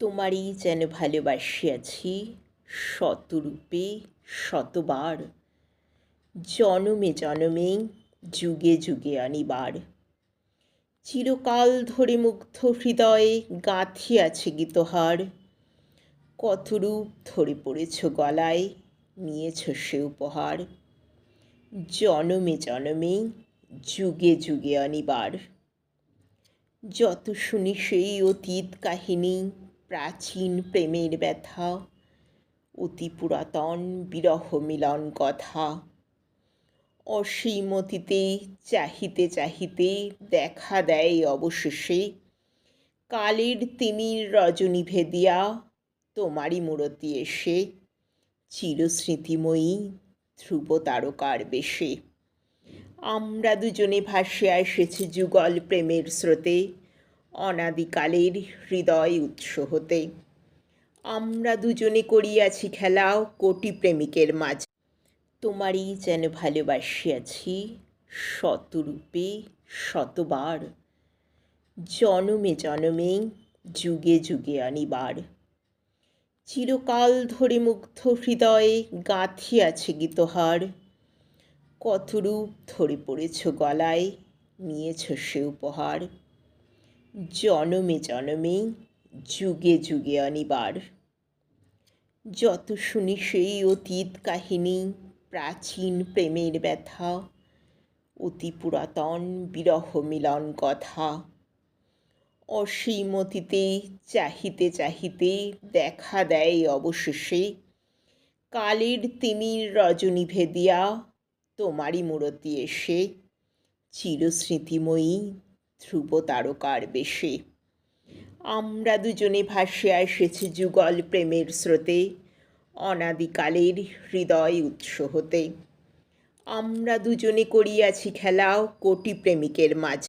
তোমারই যেন ভালোবাসিয়াছি শতরূপে শতবার, জনমে জনমে যুগে যুগে অনিবার। চিরকাল ধরে মুগ্ধ হৃদয়ে গাঁথিয়াছে গীতহার, কত রূপ ধরে পড়েছ গলায়, নিয়েছ সে উপহার। জনমে জনমে যুগে যুগে অনিবার। যত শুনি সেই অতীত কাহিনী, প্রাচীন প্রেমের ব্যথা, অতি পুরাতন বিরহ মিলন কথা। অসীমতিতে চাহিতে চাহিতে দেখা দেয় অবশেষে, কালের তিমির রজনী ভেদিয়া তোমারই মূরতি এসে, চিরস্মৃতিময়ী ধ্রুব তারকার বেশে। আমরা দুজনে ভাসিয়া এসেছি যুগল প্রেমের স্রোতে, অনাদিকালের হৃদয় উৎস হতে। আমরা দুজনে করিয়াছি খেলা কোটি প্রেমিকের মাঝে, তোমারই যেন ভালোবাসিয়াছি শতরূপে শতবার, জনমে জনমে যুগে যুগে অনিবার। চিরকাল ধরে মুগ্ধ হৃদয়ে গাঁথিয়াছে গীতহার, কত রূপ ধরে পড়েছ গলায়, নিয়েছ সে উপহার। জনমে জনমে যুগে যুগে অনিবার। যত শুনি সেই অতীত কাহিনী, প্রাচীন প্রেমের ব্যথা, অতি পুরাতন বিরহ মিলন কথা। অসীমতিতে চাহিতে চাহিতে দেখা দেয় অবশেষে, কালের তিমির রজনী ভেদিয়া তোমারই মূরতি এসে, চিরস্মৃতিময়ী ধ্রুব তারকার বেশে। আমরা দুজনে ভাসিয়া এসেছি যুগল প্রেমের স্রোতে, অনাদিকালের হৃদয় উৎস হতে। আমরা দুজনে করিয়াছি খেলা কোটি প্রেমিকের মাঝে।